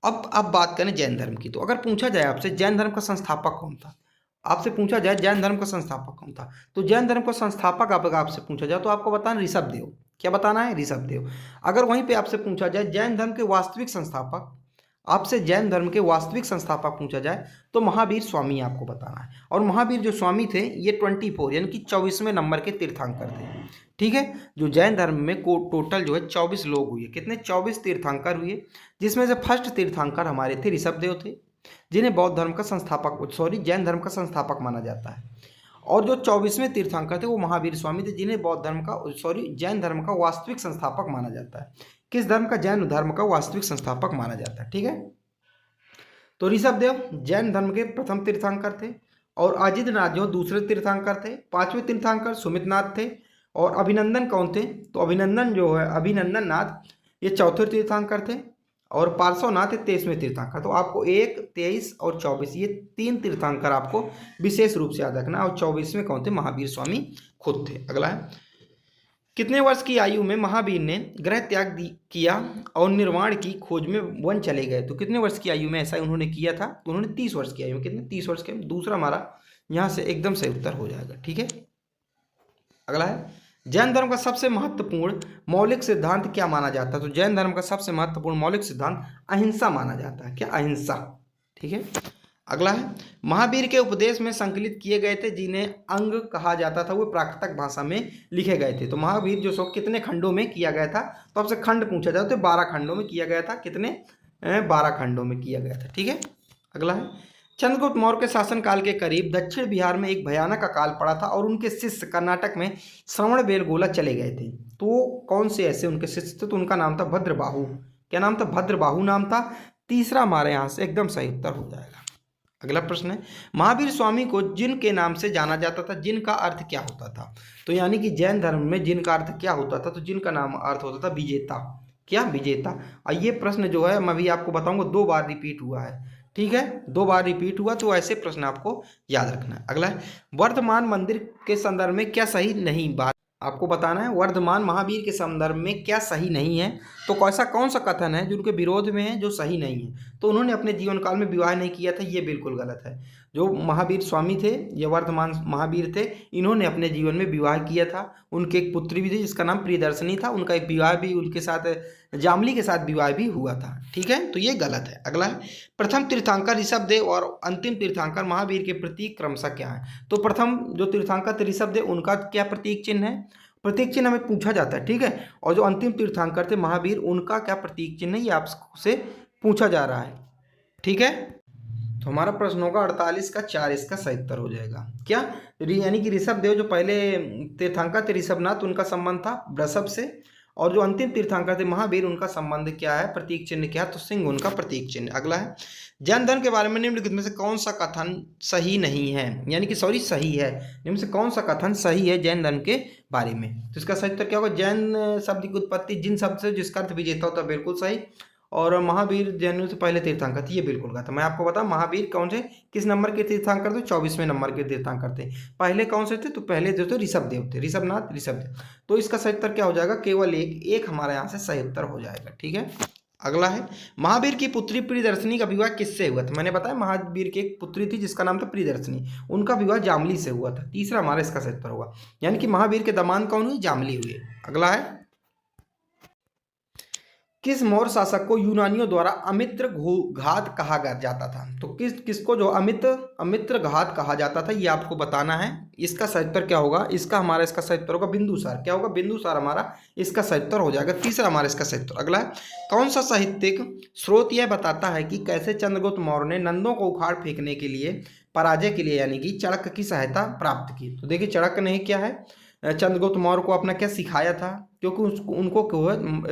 अब बात करें जैन धर्म की, तो अगर पूछा जाए आपसे जैन धर्म का संस्थापक कौन था, आपसे पूछा जाए जैन धर्म का संस्थापक कौन था, तो जैन धर्म का संस्थापक आपसे पूछा जाए तो आपको बताना ऋषभदेव। क्या बताना है? ऋषभदेव। अगर वहीं पे आपसे पूछा जाए जैन धर्म के वास्तविक संस्थापक, आपसे जैन धर्म के वास्तविक संस्थापक पूछा जाए तो महावीर स्वामी आपको बताना है। और महावीर जो स्वामी थे ये 24 यानी कि 24वें नंबर के तीर्थंकर थे, ठीक है। जो जैन धर्म में टोटल जो है 24 लोग हुए। कितने? 24 तीर्थंकर हुए, जिसमें से फर्स्ट तीर्थंकर हमारे थे ऋषभदेव थे, जिन्हें बौद्ध धर्म का संस्थापक जैन धर्म का संस्थापक माना जाता है। और जो 24वें तीर्थंकर थे वो महावीर स्वामी थे, जिन्हें बौद्ध धर्म का जैन धर्म का वास्तविक संस्थापक माना जाता है। किस धर्म का? जैन धर्म का वास्तविक संस्थापक माना जाता है, ठीक है। तो ऋषभदेव जैन धर्म के प्रथम तीर्थंकर थे, और आदित्यनाथ जो दूसरे तीर्थंकर थे। 5वें तीर्थंकर सुमितनाथ थे। और अभिनंदन कौन थे? तो अभिनंदन जो है अभिनंदन नाथ ये चौथे तीर्थंकर थे, और पार्श्वनाथ 23वें तीर्थंकर। तो आपको 1, 23 और 24 ये 3 तीर्थंकर आपको विशेष रूप से याद रखना। और 24वें कौन थे? महावीर स्वामी खुद थे। अगला है, कितने वर्ष की आयु में महावीर ने ग्रह त्याग किया और निर्वाण की खोज में वन चले गए? तो कितने वर्ष की आयु में ऐसा उन्होंने किया था? तो उन्होंने 30 वर्ष की आयु में। कितने? 30 वर्ष के। दूसरा हमारा यहाँ से एकदम सही उत्तर हो जाएगा, ठीक है। अगला है, जैन धर्म का सबसे महत्वपूर्ण मौलिक सिद्धांत क्या माना जाता है? तो जैन धर्म का सबसे महत्वपूर्ण मौलिक सिद्धांत अहिंसा माना जाता है। क्या? अहिंसा, ठीक है। अगला है, महावीर के उपदेश में संकलित किए गए थे जिन्हें अंग कहा जाता था, वो प्राकृतिक भाषा में लिखे गए थे। तो महावीर जो सो कितने खंडों में किया गया था? तो आपसे खंड पूछा जाए तो 12 खंडों में किया गया था। कितने? 12 खंडों में किया गया था, ठीक है। अगला है, चंद्रगुप्त मौर्य के शासनकाल के करीब दक्षिण बिहार में एक भयानक अकाल पड़ा था और उनके शिष्य कर्नाटक में श्रवणबेलगोला चले गए थे। तो कौन से ऐसे उनके शिष्य थे? तो उनका नाम था भद्रबाहु। क्या नाम था? भद्रबाहु नाम था। तीसरा हमारे यहाँ से एकदम सही उत्तर हो जाएगा। अगला प्रश्न है, महावीर स्वामी को जिन के नाम से जाना जाता था, जिन का अर्थ क्या होता था? तो यानी कि जैन धर्म में जिन का अर्थ क्या होता था? तो जिन का नाम अर्थ होता था विजेता। क्या? विजेता। और ये प्रश्न जो है मैं भी आपको बताऊंगा 2 बार रिपीट हुआ है, ठीक है। 2 बार रिपीट हुआ, तो ऐसे प्रश्न आपको याद रखना है। अगला है, वर्धमान मंदिर के संदर्भ में क्या सही नहीं बात आपको बताना है? वर्धमान महावीर के संदर्भ में क्या सही नहीं है? तो ऐसा कौन सा कथन है जो उनके विरोध में है, जो सही नहीं है? तो उन्होंने अपने जीवन काल में विवाह नहीं किया था, ये बिल्कुल गलत है। जो महावीर स्वामी थे, ये वर्धमान महावीर थे, इन्होंने अपने जीवन में विवाह किया था। उनके एक पुत्री भी थी जिसका नाम प्रियदर्शनी था। उनका एक विवाह भी उनके साथ जामली के साथ विवाह भी हुआ था, ठीक है। तो ये गलत है। अगला है, प्रथम तीर्थंकर ऋषभदेव और अंतिम तीर्थंकर महावीर के प्रतीक क्रमशः क्या है? तो प्रथम जो तीर्थंकर थे ऋषभदेव, उनका क्या प्रतीक चिन्ह है? प्रतीक चिन्ह हमें पूछा जाता है, ठीक है। और जो अंतिम तीर्थंकर थे महावीर, उनका क्या प्रतीक चिन्ह है, ये आपसे पूछा जा रहा है, ठीक है। तो हमारा प्रश्न होगा 48 का 4, इसका सही उत्तर हो जाएगा। क्या? यानी कि ऋषभदेव जो पहले तीर्थंकर थे ऋषभनाथ, उनका संबंध था वृषभ से, और जो अंतिम तीर्थंकर थे महावीर, उनका संबंध क्या है? प्रतीक चिन्ह क्या है? तो सिंह उनका प्रतीक चिन्ह। अगला है, जैन धर्म के बारे में निम्नलिखित में से कौन सा कथन सही नहीं है? यानी कि सही है। निम्न से कौन सा कथन सही है जैन धर्म के बारे में? तो इसका सही उत्तर क्या होगा? जैन शब्द की उत्पत्ति जिन शब्द से जिसका अर्थ विजेता होता है, बिल्कुल सही। और महावीर जैनों से पहले तीर्थंकर थे, ये बिल्कुल गलत। मैं आपको बताऊं महावीर कौन से किस नंबर के तीर्थंकर थे? 24वें नंबर के तीर्थंकर थे। पहले कौन से थे? तो पहले जो थे ऋषभदेव थे, ऋषभनाथ ऋषभदेव। तो इसका सही उत्तर क्या हो जाएगा? केवल एक हमारे यहाँ से सही उत्तर हो जाएगा, ठीक है। अगला है, महावीर की पुत्री प्रियदर्शनी का विवाह किससे हुआ था? मैंने बताया महावीर की एक पुत्री थी जिसका नाम था प्रियदर्शनी, उनका विवाह जामली से हुआ था। तीसरा हमारा इसका सही उत्तर होगा, यानी कि महावीर के दामाद कौन हुए? जामली हुए। अगला है, किस मौर्य शासक को यूनानियों द्वारा अमित्र घात कहा जाता था? तो किसको जो अमित्र घात कहा जाता था, ये आपको बताना है। इसका सही उत्तर क्या होगा? इसका सही उत्तर होगा बिंदुसार। क्या होगा? बिंदुसार हमारा इसका सही उत्तर हो जाएगा। तीसरा हमारा इसका सही उत्तर। अगला है, कौन सा साहित्यिक स्रोत यह बताता है कि कैसे चंद्रगुप्त मौर्य ने नंदों को उखाड़ फेंकने के लिए, पराजय के लिए, यानी कि चाणक्य की सहायता प्राप्त की? तो देखिए, चाणक्य ने क्या है, चंद्रगुप्त मौर्य को अपना क्या सिखाया था? क्योंकि उनको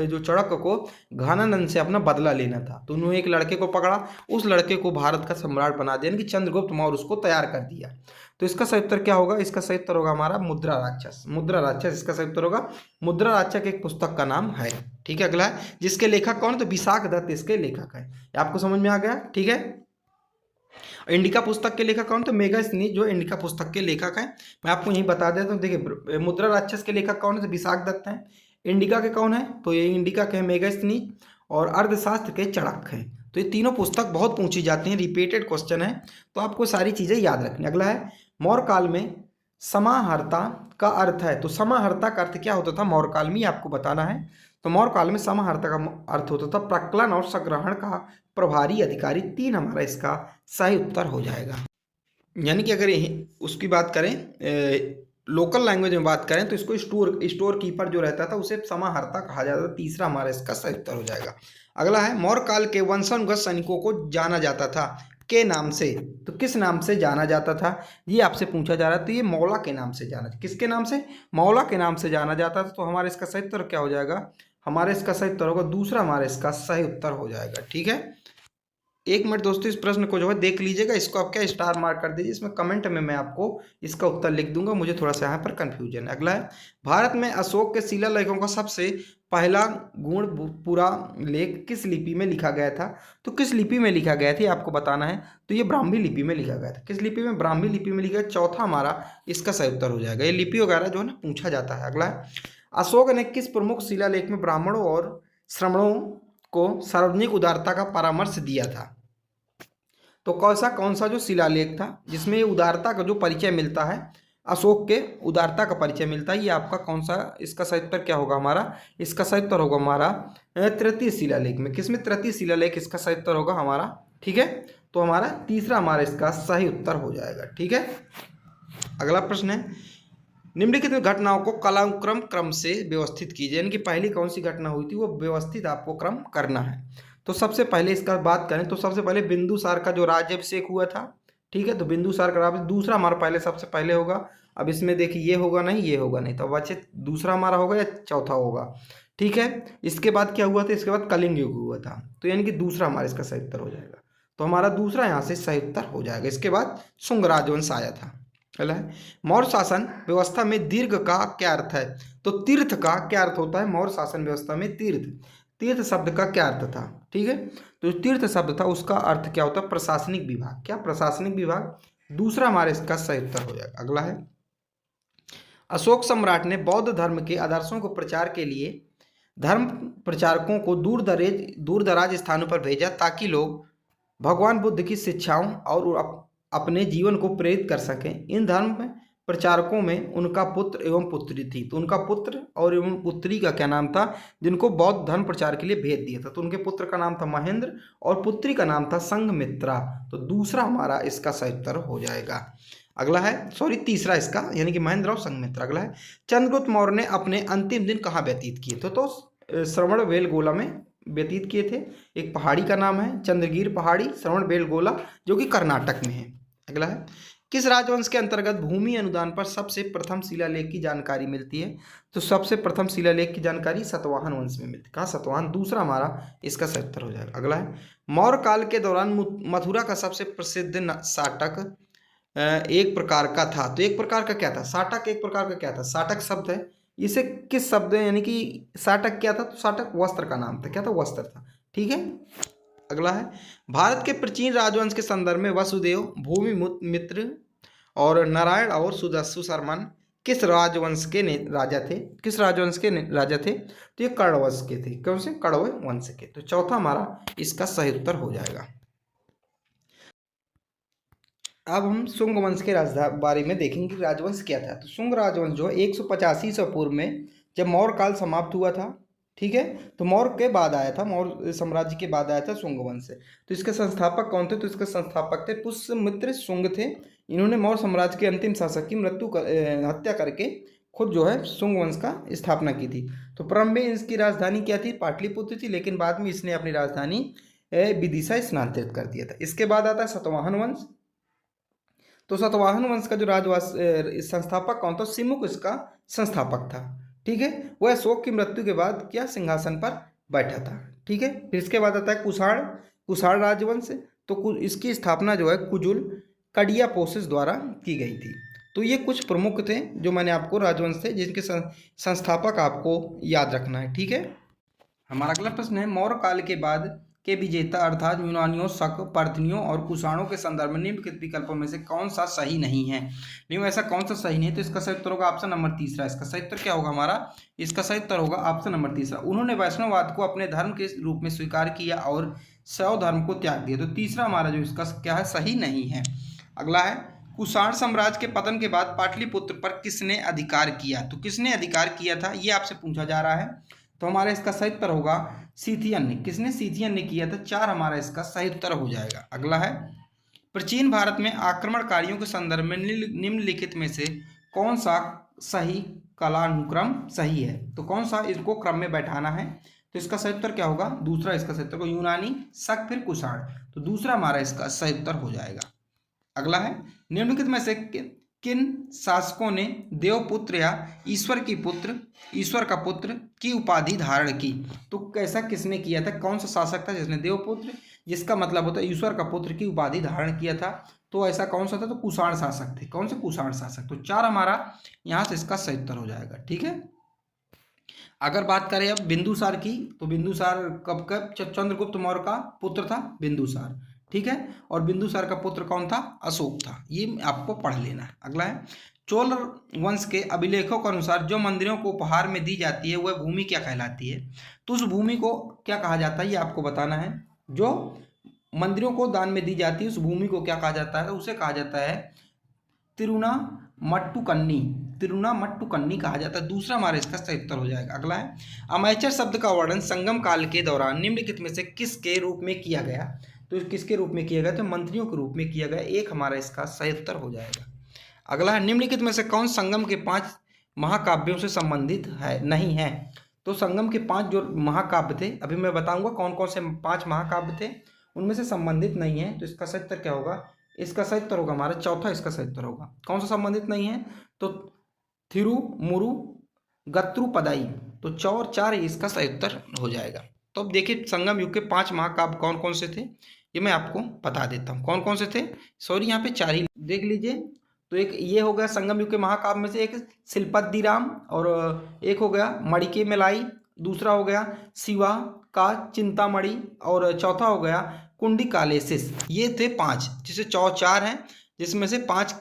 जो चाणक्य को घानानंद से अपना बदला लेना था, तो उन्होंने एक लड़के को पकड़ा, उस लड़के को भारत का सम्राट बना दिया, यानी कि चंद्रगुप्त मौर्य उसको तैयार कर दिया। तो इसका सही उत्तर क्या होगा? इसका सही उत्तर होगा हमारा मुद्रा राक्षस। मुद्रा राक्षस इसका सही उत्तर होगा। मुद्रा राक्षस एक पुस्तक का नाम है। ठीक है, अगला है, जिसके लेखक कौन? तो विशाख दत्त इसके लेखक है। आपको समझ में आ गया? ठीक है। इंडिका पुस्तक के लेखक कौन? तो मेगास्थनीज जो इंडिका पुस्तक के लेखक हैं। मैं आपको यही बता देता हूँ। देखिए, मुद्रा राक्षस के लेखक कौन है? तो विशाख दत्त हैं। इंडिका के कौन है? तो ये इंडिका के मेगास्थनीज, और अर्थशास्त्र के चाणक्य हैं। तो ये तीनों पुस्तक बहुत पूछी जाती हैं, रिपीटेड क्वेश्चन है, तो आपको सारी चीजें याद रखनी। अगला है, मौर्य काल में समाहर्ता का अर्थ है। तो समाहर्ता का अर्थ क्या होता था मौर्य काल में, आपको बताना है। तो मौर्य काल में समाहर्ता का अर्थ होता था प्रकलन और संग्रहण का प्रभारी अधिकारी। तीन हमारा इसका सही उत्तर हो जाएगा। यानी कि अगर उसकी बात करें, लोकल लैंग्वेज में बात करें, तो इसको स्टोर कीपर जो रहता था उसे समाहर्ता कहा जाता था। तीसरा हमारा इसका सही उत्तर हो जाएगा। अगला है, मौर्य काल के वंशानुगत सैनिकों को जाना जाता था के नाम से। तो किस नाम से जाना जाता था, ये आपसे पूछा जा रहा है। तो ये मौला के नाम से जाना, किसके नाम से? मौला के नाम से जाना जाता था। तो हमारे इसका सही उत्तर क्या हो जाएगा? हमारे इसका सही उत्तर होगा दूसरा, हमारे इसका सही उत्तर हो जाएगा। ठीक है, एक मिनट दोस्तों, इस प्रश्न को जो है देख लीजिएगा। इसको आप क्या स्टार मार्क कर दीजिए, इसमें कमेंट में मैं आपको इसका उत्तर लिख दूंगा, मुझे थोड़ा सा यहाँ पर कंफ्यूजन है। अगला है, भारत में अशोक के शिलालेखों का सबसे पहला गुण पूरा लेख किस लिपि में लिखा गया था? तो किस लिपि में लिखा गया था आपको बताना है। तो ये ब्राह्मी लिपि में लिखा गया था। किस लिपि में? ब्राह्मी लिपि में लिखा गया। चौथा हमारा इसका सही उत्तर हो जाएगा। ये लिपि वगैरह जो है ना पूछा जाता है। अगला है, अशोक ने किस प्रमुख शिलालेख में ब्राह्मणों और श्रमणों को सार्वजनिक उदारता का परामर्श दिया था? तो कौन सा जो शिलालेख था जिसमें ये उदारता का जो परिचय मिलता है, अशोक के उदारता का परिचय मिलता है, ये आपका कौन सा? इसका सही उत्तर क्या होगा हमारा? इसका सही उत्तर होगा हमारा तृतीय शिलालेख में। किसमें? तृतीय शिलालेख इसका सही उत्तर होगा हमारा। ठीक है, तो हमारा तीसरा हमारा इसका सही उत्तर हो जाएगा। ठीक है, अगला प्रश्न है, निम्नलिखित घटनाओं को कालानुक्रम क्रम से व्यवस्थित कीजिए। यानी कि पहली कौन सी घटना हुई थी वो व्यवस्थित आपको क्रम करना है। तो सबसे पहले इसका बात करें तो सबसे पहले बिंदुसार का जो राज्याभिषेक हुआ था। ठीक है, तो बिंदुसार का दूसरा हमारा पहले सबसे पहले होगा। अब इसमें देखिए, ये होगा नहीं, ये होगा नहीं, तो बच्चे दूसरा हमारा होगा या चौथा होगा? ठीक है, इसके बाद क्या हुआ था? इसके बाद कलिंग युग हुआ था। तो यानी कि दूसरा हमारा इसका सही उत्तर हो जाएगा। तो हमारा दूसरा यहाँ से सही उत्तर हो जाएगा। इसके बाद शुंग राजवंश आया था। पहला है, मौर्य शासन व्यवस्था में दीर्घ का क्या अर्थ है? तो तीर्थ का क्या अर्थ होता है मौर्य शासन व्यवस्था में? तीर्थ। तीर्थ शब्द का क्या अर्थ था? ठीक है, तो तीर्थ शब्द था उसका अर्थ क्या होता है? प्रशासनिक विभाग। क्या? प्रशासनिक विभाग। दूसरा हमारे इसका सही उत्तर हो जाएगा। अगला है, अशोक सम्राट ने बौद्ध धर्म के आदर्शों को प्रचार के लिए धर्म प्रचारकों को दूर दराज स्थानों पर भेजा ताकि लोग भगवान बुद्ध की शिक्षाओं और अपने जीवन को प्रेरित कर सकें। इन धर्म प्रचारकों में उनका पुत्र एवं पुत्री थी। तो उनका पुत्र और एवं पुत्री का क्या नाम था जिनको बौद्ध धर्म प्रचार के लिए भेज दिया था? तो उनके पुत्र का नाम था महेंद्र और पुत्री का नाम था संघमित्रा। तो दूसरा हमारा इसका सही उत्तर हो जाएगा। अगला है, तीसरा इसका, यानी कि महेंद्र और संघमित्रा। अगला है, चंद्रगुप्त मौर्य ने अपने अंतिम दिन कहाँ व्यतीत किए थे? तो श्रवण बेलगोला में व्यतीत किए थे। एक पहाड़ी का नाम है चंद्रगिर पहाड़ी, श्रवण बेलगोला, जो कि कर्नाटक में है। अगला है, किस राजवंश के अंतर्गत भूमि अनुदान पर सबसे प्रथम शिलालेख की जानकारी मिलती है? तो सबसे प्रथम शिलालेख की जानकारी सातवाहन वंश में मिलती है। कहाँ? सातवाहन। दूसरा हमारा इसका सही उत्तर हो जाएगा। अगला है, मौर्य काल के दौरान मथुरा का सबसे प्रसिद्ध साटक एक प्रकार का था। तो एक प्रकार का क्या था? साटक एक प्रकार का क्या था? साटक शब्द है, इसे किस शब्द है, यानी कि साटक क्या था? तो साटक वस्त्र का नाम था। क्या था? वस्त्र था। ठीक है, अगला है, भारत के प्राचीन राजवंश के संदर्भ में वसुदेव, भूमि मित्र और नारायण और सुशर्मन किस राजवंश के राजा थे? किस राजवंश के राजा थे? तो ये कण्व वंश के थे। कौन से? कण्व वंश के। तो चौथा हमारा इसका सही उत्तर हो जाएगा। अब हम शुंग वंश के बारे में देखेंगे कि राजवंश क्या था। तो शुंग राजवंश जो 185 ईसा पूर्व में जब मौर्य काल समाप्त हुआ था, ठीक है। तो मौर्य के बाद आया था, मौर्य साम्राज्य के बाद आया था शुंग वंश। तो इसके संस्थापक कौन थे? तो इसके संस्थापक थे पुष्यमित्र शुंग थे। इन्होंने मौर्य साम्राज्य के अंतिम शासक की हत्या करके खुद जो है शुंग वंश का स्थापना की थी। तो प्रारंभ में इसकी राजधानी क्या थी? पाटलिपुत्र थी, लेकिन बाद में इसने अपनी राजधानी विदिशा स्थानांतरित कर दिया था। इसके बाद आता है सातवाहन वंश। तो सातवाहन वंश का जो राजवास संस्थापक कौन था? सिमुक इसका संस्थापक था। ठीक है। वह अशोक की मृत्यु के बाद क्या सिंहासन पर बैठा था। ठीक है। फिर इसके बाद आता है कुषाण, कुषाण राजवंश। तो इसकी स्थापना जो है कुजुल कडिया पोसिस द्वारा की गई थी। तो ये कुछ प्रमुख थे जो मैंने आपको राजवंश थे जिनके संस्थापक आपको याद रखना है। ठीक है। हमारा अगला प्रश्न है, मौर्य काल के बाद के विजेता अर्थात यूनानियों, शक, पार्थियों और कुषाणों के संदर्भ में निम्नलिखित विकल्पों में से कौन सा सही नहीं है? नहीं, ऐसा कौन सा सही नहीं है? तो इसका सही उत्तर होगा ऑप्शन नंबर तीसरा। इसका सही उत्तर क्या होगा हमारा? इसका सही उत्तर होगा ऑप्शन नंबर तीसरा। उन्होंने वैष्णववाद को अपने धर्म के रूप में स्वीकार किया और शैव धर्म को त्याग दिया। तो तीसरा हमारा जो इसका क्या है? सही नहीं है। अगला है, कुषाण साम्राज्य के पतन के बाद पाटलिपुत्र पर किसने अधिकार किया? तो किसने अधिकार किया था ये आपसे पूछा जा रहा है। तो हमारा इसका सही उत्तर होगा सीथियन ने। किसने? सीथियन ने किया था। 4 हमारा इसका सही उत्तर हो जाएगा। अगला है, प्राचीन भारत में आक्रमणकारियों के संदर्भ में निम्नलिखित में से कौन सा सही कालानुक्रम सही है? तो कौन सा इसको क्रम में बैठाना है? तो इसका सही उत्तर क्या होगा? दूसरा इसका सही उत्तर को यूनानी, शक, फिर कुषाण। तो दूसरा हमारा इसका सही उत्तर हो जाएगा। अगला है, निम्नलिखित में से किन शासकों ने देवपुत्र या ईश्वर का पुत्र की उपाधि धारण की? तो कैसा किसने किया था? कौन सा शासक था जिसने देवपुत्र, जिसका मतलब होता है ईश्वर का पुत्र की उपाधि धारण किया था? तो ऐसा कौन सा था? तो कुषाण शासक थे। कौन से? कुषाण शासक। तो 4 हमारा यहाँ से इसका सही उत्तर हो जाएगा। ठीक है। अगर बात करें अब बिंदुसार की, तो बिंदुसार कब चंद्रगुप्त मौर्य का पुत्र था बिंदुसार। ठीक है। और बिंदुसार का पुत्र कौन था? अशोक था। ये आपको पढ़ लेना है। अगला है, चोल वंश के अभिलेखों के अनुसार जो मंदिरों को उपहार में दी जाती है वह भूमि क्या कहलाती है? तो उस भूमि को क्या कहा जाता है ये आपको बताना है। जो मंदिरों को दान में दी जाती है उस भूमि को क्या कहा जाता है? उसे कहा जाता है तिरुनामट्टुकन्नी। तिरुनामट्टुकन्नी कहा जाता है। दूसरा हमारा इसका सही उत्तर हो जाएगा। अगला है, अमैचर शब्द का वर्णन संगम काल के दौरान निम्नलिखित में से किसके रूप में किया गया? तो किसके रूप में किया गया? तो मंत्रियों के रूप में किया गया। एक हमारा इसका सही उत्तर हो जाएगा। अगला है, निम्नलिखित में से कौन संगम के 5 महाकाव्यों से संबंधित है नहीं है? तो संगम के 5 जो महाकाव्य थे, अभी मैं बताऊंगा कौन कौन से 5 महाकाव्य थे, उनमें से संबंधित नहीं है। तो इसका सही उत्तर क्या होगा? इसका सही उत्तर होगा हमारा चौथा। इसका सही उत्तर होगा कौन सा संबंधित नहीं है? तो थिरुमुरु गत्रुपदाई। तो 4 इसका सही उत्तर हो जाएगा। तो अब देखिए संगम युग के 5 महाकाव्य कौन कौन से थे ये मैं आपको बता देता हूँ। कौन कौन से थे? सॉरी, यहाँ पे 4 ही देख लीजिए। तो एक ये हो गया संगम युग के महाकाव्य में से, एक शिल्पद्दिराम, और एक हो गया मणिके मेलाई, दूसरा हो गया शिवा का चिंतामणि, और चौथा हो गया कुंडिकालेसिस। ये थे 5, जिसे 4 हैं, जिसमें से 5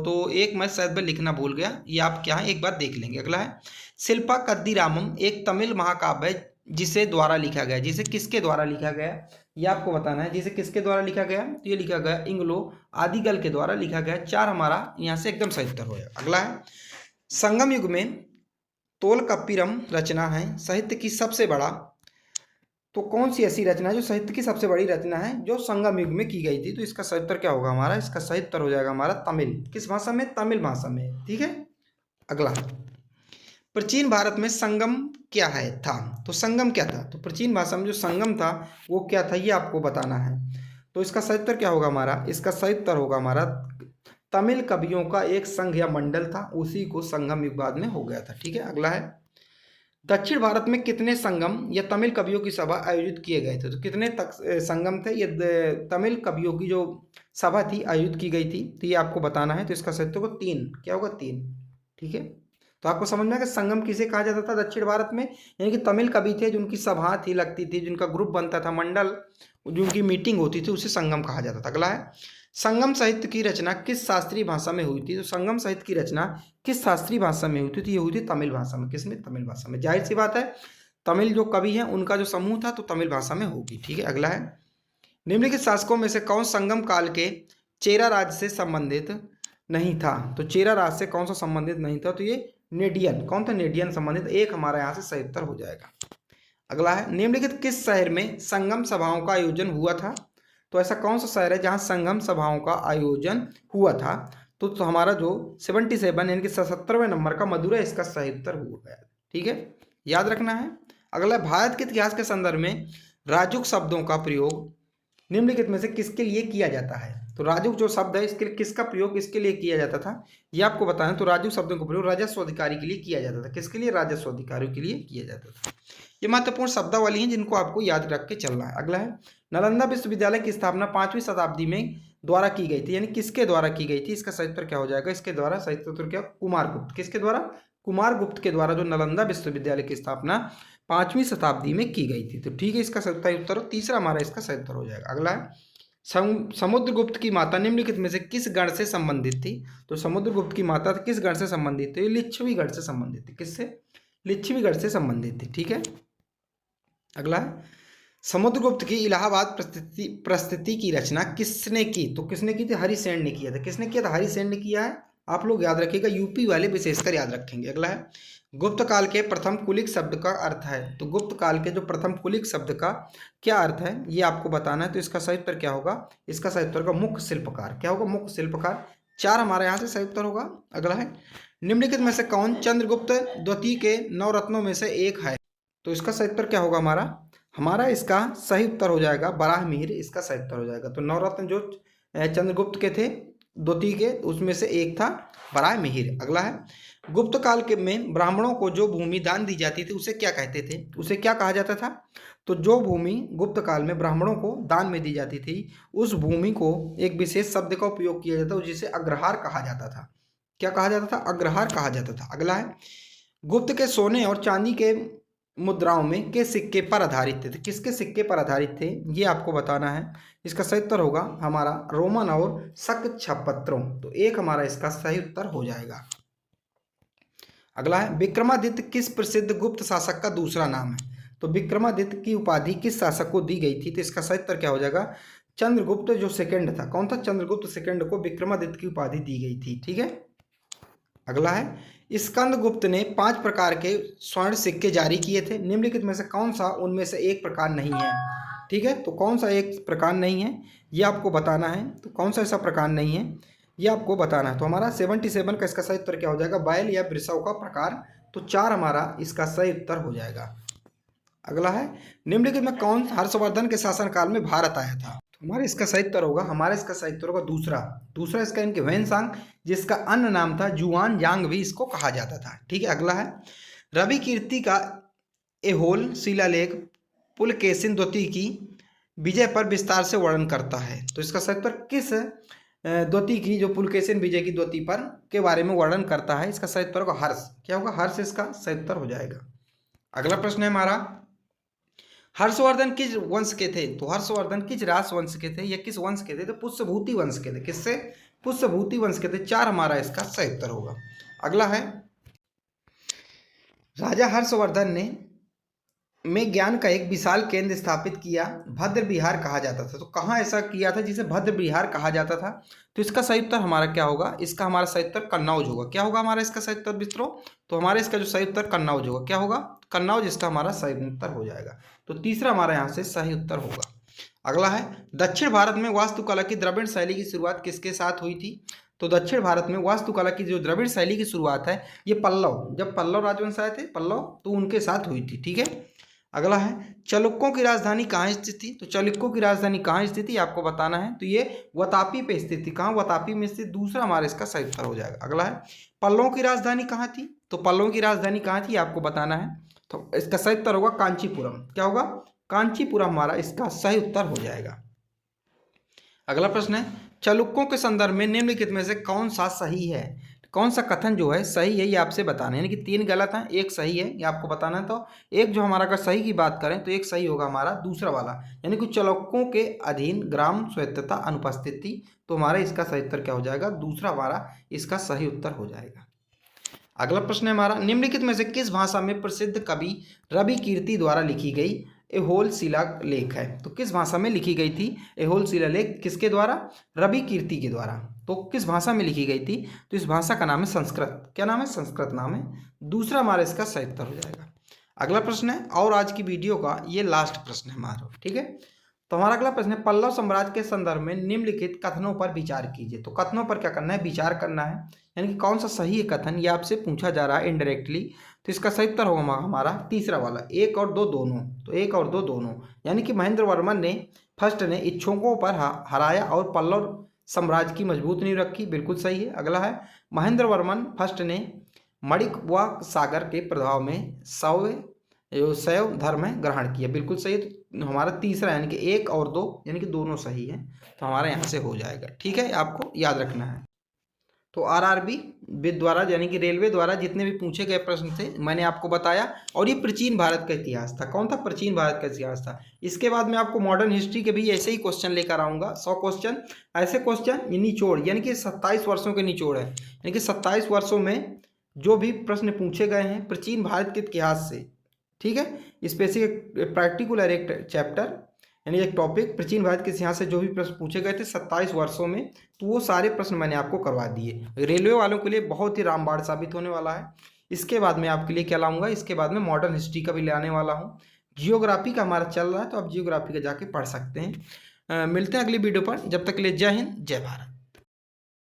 तो एक मैं शायद मैं लिखना भूल गया, ये आप क्या है एक बार देख लेंगे। अगला है, शिल्पा कद्दीरामम एक तमिल महाकाव्य है जिसे द्वारा लिखा गया। जिसे किसके द्वारा लिखा गया ये आपको बताना है। जिसे किसके द्वारा लिखा गया? तो ये लिखा गया इंग्लो आदिगल के द्वारा लिखा गया। 4 हमारा यहाँ से एकदम सही उत्तर होगा। अगला है, संगम युग में तोलकाप्पियम रचना है साहित्य की सबसे बड़ा। तो कौन सी ऐसी रचना है जो साहित्य की सबसे बड़ी रचना है जो संगम युग में की गई थी? तो इसका सही उत्तर क्या होगा हमारा? इसका सही उत्तर हो जाएगा हमारा तमिल। किस भाषा में? तमिल भाषा में। ठीक है। अगला, प्राचीन भारत में संगम क्या है था? तो संगम क्या था? तो प्राचीन भाषा में जो संगम था वो क्या था ये आपको बताना है। तो इसका सही उत्तर क्या होगा हमारा? इसका सही उत्तर होगा हमारा तमिल कवियों का एक संघ या मंडल था, उसी को संगम युग बाद में हो गया था। ठीक है। अगला है, दक्षिण भारत में कितने संगम या तमिल कवियों की सभा आयोजित किए गए थे? तो कितने तक संगम थे? ये तमिल कवियों की जो सभा थी आयोजित की गई थी, तो ये आपको बताना है। तो इसका सही उत्तर 3 क्या होगा? 3। ठीक है। तो आपको समझ में आया कि संगम किसे कहा जाता था दक्षिण भारत में? यानी कि तमिल कवि थे जिनकी सभा थी, लगती थी, जिनका ग्रुप बनता था, मंडल, जिनकी मीटिंग होती थी, उसे संगम कहा जाता था। अगला है, संगम साहित्य की रचना किस शास्त्रीय भाषा में हुई थी? तो संगम साहित्य की रचना किस शास्त्रीय भाषा में हुई थी? तो ये हुई थी तमिल भाषा में। किसमें? तमिल भाषा में। जाहिर सी बात है, तमिल जो कवि हैं उनका जो समूह था तो तमिल भाषा में होगी। ठीक है। अगला है, निम्नलिखित शासकों में से कौन संगम काल के चेरा राज्य से संबंधित नहीं था? तो चेरा राज्य से कौन सा संबंधित नहीं था? तो ये नेडियन। कौन था? नेडियन संबंधित। एक हमारा यहाँ से सही उत्तर हो जाएगा। अगला है निम्नलिखित किस शहर में संगम सभाओं का आयोजन हुआ था। तो ऐसा कौन सा शहर है जहां संगम सभाओं का आयोजन हुआ था। तो हमारा जो 77 यानी कि 77वें नंबर का मदुरै इसका सही उत्तर हुआ गया। ठीक है, याद रखना है। अगला, भारत के इतिहास के संदर्भ में राजुक शब्दों का प्रयोग निम्नलिखित में से किसके लिए किया जाता है। तो राजुक जो शब्द है इसके लिए किसका प्रयोग किसके लिए किया जाता था, ये आपको बताना। तो राजुक शब्दों का प्रयोग राजस्व अधिकारी के लिए किया जाता था। किसके लिए, राजस्व अधिकारियों के लिए किया जाता था। ये महत्वपूर्ण शब्दावली हैं जिनको आपको याद रख के चलना है। अगला है, नालंदा विश्वविद्यालय की स्थापना 5वीं शताब्दी में द्वारा की गई थी, यानी किसके द्वारा की गई थी। इसका सही उत्तर क्या हो जाएगा, इसके द्वारा सही उत्तर क्या, कुमारगुप्त। किसके द्वारा, कुमारगुप्त के द्वारा जो नालंदा विश्वविद्यालय की स्थापना 5वीं शताब्दी में की गई थी। तो ठीक है, इसका सही उत्तर तीसरा हमारा इसका सही उत्तर हो जाएगा। अगला है, समुद्रगुप्त की माता निम्नलिखित में से किस गण से संबंधित थी। तो समुद्रगुप्त की माता किस गण से संबंधित थी, लिच्छवी गण से संबंधित थी। किससे, लिच्छवी गण से संबंधित थी। ठीक है, अगला है, समुद्रगुप्त की इलाहाबाद प्रस्थिति की रचना किसने की। तो किसने की थी, हरिसेन ने किया था। किसने किया था, हरिसेन ने किया है। आप लोग याद रखिएगा, यूपी वाले विशेषकर याद रखेंगे। अगला है, गुप्त काल के प्रथम कुलिक शब्द का अर्थ है। तो गुप्त काल के जो प्रथम कुलिक शब्द का क्या अर्थ है ये आपको बताना है। तो इसका सही उत्तर क्या होगा, इसका सही उत्तर होगा मुख्य शिल्पकार। क्या होगा, मुख्य शिल्पकार। 4 हमारे यहाँ से सही उत्तर होगा। अगला है, निम्नलिखित में से कौन चंद्रगुप्त द्वितीय के 9 रत्नों में से एक है। तो इसका सही उत्तर क्या होगा, हमारा इसका सही उत्तर हो जाएगा बराहमिहिर। इसका सही उत्तर हो जाएगा। तो 9 रत्न जो चंद्रगुप्त के थे द्वितीय के, उसमें से एक था बराहमिहिर। अगला है, गुप्त काल के में ब्राह्मणों को जो भूमि दान दी जाती थी उसे क्या कहते थे, उसे क्या कहा जाता था। तो जो भूमि गुप्त काल में ब्राह्मणों को दान में दी जाती थी उस भूमि को एक विशेष शब्द का उपयोग किया जाता था जिसे अग्रहार कहा जाता था। क्या कहा जाता था, अग्रहार कहा जाता था। अगला है, गुप्त के सोने और चांदी के मुद्राओं में के सिक्के पर आधारित थे। किसके सिक्के पर आधारित थे ये आपको बताना है। इसका सही उत्तर होगा हमारा रोमन और शक छपत्रों। तो एक हमारा इसका सही उत्तर हो जाएगा। अगला है, विक्रमादित्य किस प्रसिद्ध गुप्त शासक का दूसरा नाम है। तो विक्रमादित्य की उपाधि किस शासक को दी गई थी। तो इसका सही उत्तर क्या हो जाएगा, चंद्रगुप्त जो सेकंड था। कौन था, चंद्रगुप्त सेकंड को विक्रमादित्य की उपाधि दी गई थी। ठीक है, अगला है, स्कंदगुप्त ने 5 प्रकार के स्वर्ण सिक्के जारी किए थे। निम्नलिखित में से कौन सा उनमें से एक प्रकार नहीं है। ठीक है, तो कौन सा एक प्रकार नहीं है ये आपको बताना है। तो कौन सा ऐसा प्रकार नहीं है ये आपको बताना है। तो हमारा 77 का इसका सही उत्तर क्या हो जाएगा, बैल या वृषभ का प्रकार। तो 4 हमारा इसका सही उत्तर हो जाएगा। अगला है, निम्नलिखित में कौन हर्षवर्धन के शासनकाल में भारत आया था। तो हमारे इसका सही उत्तर होगा, हमारे इसका सही उत्तर होगा दूसरा इसका इनके वैनसांग, जिसका अन्य नाम था जुआन यांग भी इसको कहा जाता था। ठीक है, अगला है, रवि कीर्ति का एहोल शिलालेख पुलकेशिन द्वितीय की विजय पर विस्तार से वर्णन करता है। तो इसका सही उत्तर किस द्वितीय की, जो पुलकेशिन विजय की द्वितीय पर के बारे में वर्णन करता है। इसका सही उत्तर होगा हर्ष। क्या होगा, हर्ष इसका सही उत्तर हो जाएगा। अगला प्रश्न है हमारा, हर्षवर्धन किस वंश के थे। तो हर्षवर्धन किस राज वंश के थे या किस वंश के थे। तो पुष्यभूति वंश के थे। किससे, पुष्यभूति वंश के थे। 4 हमारा इसका सही उत्तर होगा। अगला है, राजा हर्षवर्धन ने में ज्ञान का एक विशाल केंद्र स्थापित किया, भद्र विहार कहा जाता था। तो कहाँ ऐसा किया था जिसे भद्र विहार कहा जाता था। तो इसका सही उत्तर हमारा क्या होगा, इसका हमारा सही उत्तर कन्नौज होगा। क्या होगा हमारा इसका सही उत्तर मित्रों, तो हमारे इसका जो सही उत्तर कन्नौज होगा। क्या होगा, कन्नौज इसका हमारा सही उत्तर हो जाएगा। तो तीसरा हमारा यहाँ से सही उत्तर होगा। अगला है, दक्षिण भारत में वास्तुकला की द्रविड़ शैली की शुरुआत किसके साथ हुई थी। तो दक्षिण भारत में वास्तुकला की जो द्रविड़ शैली की शुरुआत है ये पल्लव, जब पल्लव राजवंश आए थे पल्लव, तो उनके साथ हुई थी। ठीक है, अगला है, चालुक्यों की राजधानी कहाँ स्थित थी। तो चालुक्यों की राजधानी कहाँ स्थित थी आपको बताना है। तो ये वातापी पे स्थित थी। कहाँ, वातापी में स्थित। दूसरा हमारा इसका सही उत्तर हो जाएगा। अगला है, पल्लवों की राजधानी कहाँ थी। तो पल्लवों की राजधानी कहाँ थी आपको बताना है। तो इसका सही उत्तर होगा कांचीपुरम। क्या होगा, कांचीपुरम हमारा इसका सही उत्तर हो जाएगा। अगला प्रश्न है, चालुक्यों के संदर्भ में निम्नलिखित में से कौन सा सही है। कौन सा कथन जो है सही है ये आपसे बताना है, यानी कि 3 गलत हैं, एक सही है, ये आपको बताना है। तो एक जो हमारा अगर सही की बात करें तो एक सही होगा हमारा दूसरा वाला, यानी कि चालुक्यों के अधीन ग्राम स्वायत्तता अनुपस्थित थी। तो हमारा इसका सही उत्तर क्या हो जाएगा, दूसरा हमारा इसका सही उत्तर हो जाएगा। अगला प्रश्न है हमारा, निम्नलिखित में से किस भाषा में प्रसिद्ध कवि रवि कीर्ति द्वारा लिखी गई एहोल शिलालेख है। तो किस भाषा में लिखी गई थी एहोल शिलालेख, किसके द्वारा, रवि कीर्ति के द्वारा। तो किस भाषा में लिखी गई थी। तो इस भाषा का नाम है संस्कृत। क्या नाम है, संस्कृत नाम है। दूसरा हमारा इसका सही उत्तर हो जाएगा। अगला प्रश्न है, और आज की वीडियो का ये लास्ट प्रश्न है हमारा, ठीक है। तो हमारा अगला प्रश्न है, पल्लव साम्राज्य के संदर्भ में निम्नलिखित कथनों पर विचार कीजिए। तो कथनों पर क्या करना है, विचार करना है, यानी कि कौन सा सही है कथन, ये आपसे पूछा जा रहा है इनडायरेक्टली। तो इसका सही उत्तर होगा हमारा तीसरा वाला, 1 और 2 दोनों। तो 1 और 2 दोनों, यानी कि महेंद्र वर्मन ने फर्स्ट ने इच्छुकों पर हराया और पल्लव साम्राज्य की मजबूत नींव रखी, बिल्कुल सही है। अगला है, महेंद्र वर्मन फर्स्ट ने मणिकवा सागर के प्रभाव में शैव धर्म ग्रहण किया, बिल्कुल सही है। तो हमारा तीसरा यानी कि 1 और 2 यानी कि दोनों सही है, तो हमारा यहाँ से हो जाएगा, ठीक है, आपको याद रखना है। तो आरआरबी द्वारा यानी कि रेलवे द्वारा जितने भी पूछे गए प्रश्न थे मैंने आपको बताया, और ये प्राचीन भारत का इतिहास था। कौन था, प्राचीन भारत का इतिहास था। इसके बाद मैं आपको मॉडर्न हिस्ट्री के भी ऐसे ही क्वेश्चन लेकर आऊँगा, 100 क्वेश्चन, ऐसे क्वेश्चन निचोड़, यानी कि 27 वर्षों के निचोड़ है, यानी कि 27 वर्षों में जो भी प्रश्न पूछे गए हैं प्राचीन भारत के इतिहास से, ठीक है। स्पेसिफिक पर्टिकुलर एक चैप्टर यानी एक टॉपिक प्राचीन भारत के इतिहास से जो भी प्रश्न पूछे गए थे 27 वर्षों में, तो वो सारे प्रश्न मैंने आपको करवा दिए। रेलवे वालों के लिए बहुत ही रामबाण साबित होने वाला है। इसके बाद मैं आपके लिए क्या लाऊंगा, इसके बाद में मॉडर्न हिस्ट्री का भी ले आने वाला हूँ। जियोग्राफी का हमारा चल रहा है, तो आप जियोग्राफी का जाके पढ़ सकते हैं। मिलते हैं अगली वीडियो पर, जब तक के लिए जय हिंद जय भारत।